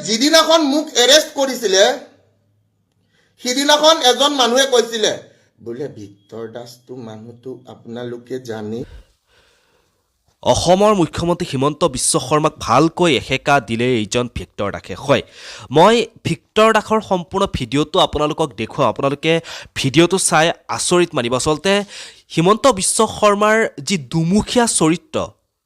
যিদিনাখন মোক এৰেষ্ট কৰিছিলে সিদিনাখন এজন মানুহে কৈছিলে বোলে ভিক্টৰ দাসটো মানুহটো আপোনালোকে জানে অসমৰ মুখ্যমন্ত্ৰী হিমন্ত বিশ্ব শৰ্মাক ভালকৈ এশেকা দিলে এইজন ভিক্টৰ দাসে হয় মই ভিক্টৰ দাসৰ সম্পূৰ্ণ ভিডিঅ'টো আপোনালোকক দেখুৱাম আপোনালোকে ভিডিঅ'টো চাই আচৰিত মানিব আচলতে হিমন্ত বিশ্ব শৰ্মাৰ যি দুমুখীয়া চৰিত্ৰ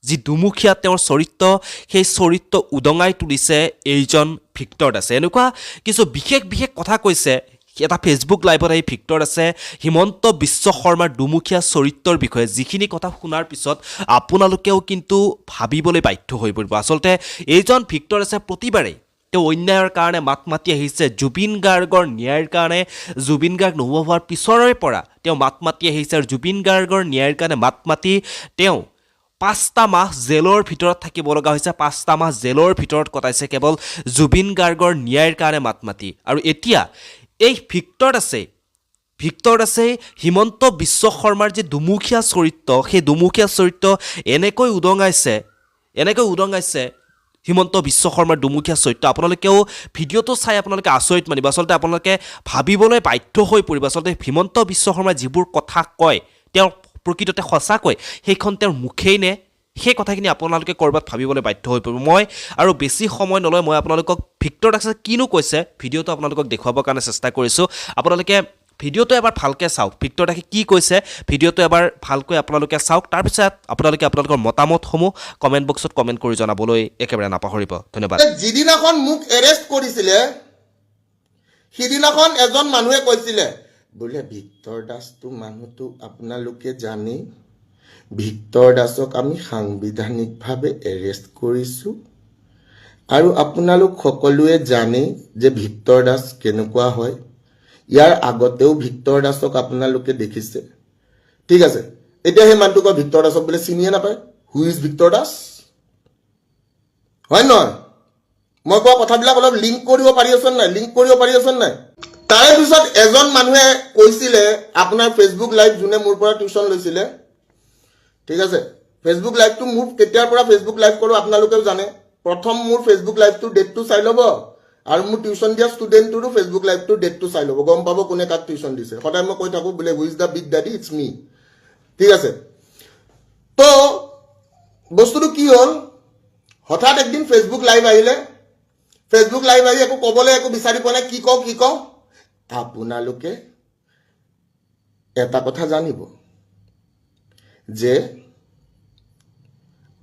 যি দুমুখীয়া তেওঁৰ চৰিত্ৰ সেই চৰিত্ৰ উদঙাই তুলিছে এইজন ভিক্টৰ দাসে এনেকুৱা কিছু বিশেষ কথা কৈছে এটা ফেচবুক লাইভত এই ভিক্টৰ আছে হিমন্ত বিশ্ব শৰ্মাৰ দুমুখীয়া চৰিত্ৰৰ বিষয়ে যিখিনি কথা শুনাৰ পিছত আপোনালোকেও কিন্তু ভাবিবলৈ বাধ্য হৈ পৰিব আচলতে এইজন ভিক্টৰ আছে প্ৰতিবাৰে তেওঁ অন্যায়ৰ কাৰণে মাত মাতি আহিছে জুবিন গাৰ্গৰ ন্যায়ৰ কাৰণে জুবিন গাৰ্গ নোহোৱা হোৱাৰ পিছৰে পৰা তেওঁ মাত মাতি আহিছে আৰু জুবিন গাৰ্গৰ ন্যায়ৰ কাৰণে মাত মাতি তেওঁ 5টা মাহ জেলৰ ভিতৰত থাকিব লগা হৈছে 5টা মাহ জেলৰ ভিতৰত কটাইছে কেৱল জুবিন গাৰ্গৰ ন্যায়ৰ কাৰণে মাত মাতি আৰু এতিয়া এই ভিক্টৰ আছে হিমন্ত বিশ্ব শৰ্মাৰ যে দুমুখীয়া চৰিত্ৰ সেই দুমুখীয়া চৰিত্ৰ এনেকৈ উদঙাইছে হিমন্ত বিশ্ব শৰ্মাৰ দুমুখীয়া চৰিত্ৰ আপোনালোকেও ভিডিঅ'টো চাই আপোনালোকে আচৰিত মানিব আচলতে আপোনালোকে ভাবিবলৈ বাধ্য হৈ পৰিব আচলতে হিমন্ত বিশ্ব শৰ্মাই যিবোৰ কথা কয় তেওঁ প্ৰকৃততে সঁচাকৈ সেইখন তেওঁৰ মুখেই নে সেই কথাখিনি আপোনালোকে কৰবাত ভাবিবলৈ বাধ্য হৈ পৰিব মই আৰু বেছি সময় নলয় মই আপোনালোকক ভিক্টৰ দাসে কিনো কৈছে ভিডিঅ'টো আপোনালোকক দেখুৱাবৰ কাৰণে চেষ্টা কৰিছোঁ আপোনালোকে ভিডিঅ'টো এবাৰ ভালকৈ চাওক ভিক্টৰ দাসে কি কৈছে ভিডিঅ'টো এবাৰ ভালকৈ আপোনালোকে চাওক তাৰপিছত আপোনালোকে আপোনালোকৰ মতামতসমূহ কমেণ্ট বক্সত কমেণ্ট কৰি জনাবলৈ একেবাৰে নাপাহৰিব ধন্যবাদ যিদিনাখন মোক এৰেষ্ট কৰিছিলে সিদিনাখন এজন মানুহে কৈছিলে বোলে ভিক্টৰ দাসটো মানুহটো আপোনালোকে জানে ভিক্টৰ দাসক আমি সাংবিধানিকভাৱে এৰেষ্ট কৰিছোঁ আৰু আপোনালোক সকলোৱে জানে যে ভিক্টৰ দাস কেনেকুৱা হয় ইয়াৰ আগতেও ভিক্টৰ দাসক আপোনালোকে দেখিছে ঠিক আছে এতিয়া সেই মানুহটো কয় ভিক্টৰ দাসক বোলে চিনিয়ে নাপায় হু ইজ ভিক্টৰ দাস হয় নহয় মই কোৱা কথাবিলাক অলপ লিংক কৰিব পাৰি আছো নাই তাৰে পিছত এজন মানুহে কৈছিলে আপোনাৰ ফেচবুক লাইভ যোনে মোৰ পৰা টিউচন লৈছিলে ঠিক আছে ফেচবুক লাইভটো মোৰ কেতিয়াৰ পৰা ফেচবুক লাইভ কৰোঁ আপোনালোকেও জানে প্ৰথম মোৰ ফেচবুক লাইভটোৰ ডেটটো চাই ল'ব আৰু মোৰ টিউচন দিয়া ষ্টুডেণ্টটোৰো ফেচবুক লাইভটোৰ ডেটটো চাই ল'ব গম পাব কোনে কাক টিউচন দিছে সদায় মই কৈ থাকোঁ বোলে who is the big daddy it's me ঠিক আছে তো বস্তুটো কি হ'ল হঠাৎ একদিন ফেচবুক লাইভ আহি একো ক'বলৈ একো বিচাৰি পোৱা নাই কি কওঁ আপোনালোকে এটা কথা জানিব যে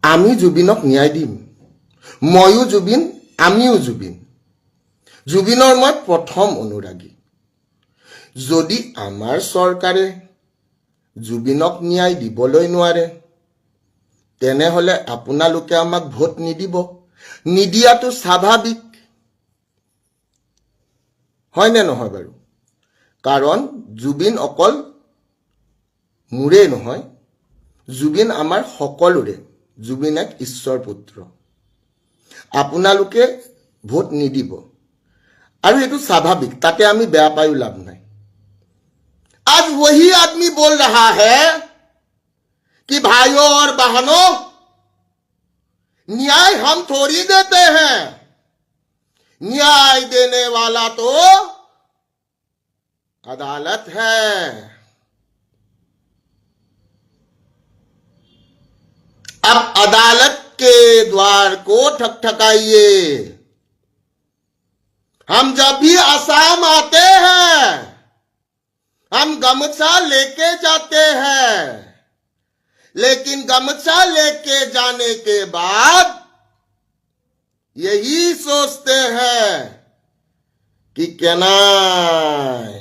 আমি জুবিনক ন্যায় দিম ময়ো জুবিন আমিও জুবিনৰ মই প্ৰথম অনুৰাগী যদি আমাৰ চৰকাৰে জুবিনক ন্যায় দিবলৈ নোৱাৰে তেনেহলে আপোনালোকে আমাক ভোট নিদিয়াটো স্বাভাৱিক হয় নে নহয় বাৰু কাৰণ জুবিন অকল মোৰে নহয় জুবিন আমাৰ সকলোৰে জুবিন এক ঈশ্বৰ পুত্ৰ আপোনালোকে ভোট নিদিব আৰু এটো স্বাভাৱিক তাতে আমি বেয়া পাইও লাভ নাই आज वही आदमी बोल रहा है कि भाइयों और बहनों न्याय हम थोड़ी देते हैं न्याय देने वाला तो अदालत है अब अदालत के द्वार को ठकठकाइए हम जब भी आसाम आते हैं हम गमछा लेके जाते हैं लेकिन गमछा लेके जाने के बाद यही सोचते हैं कि केनाय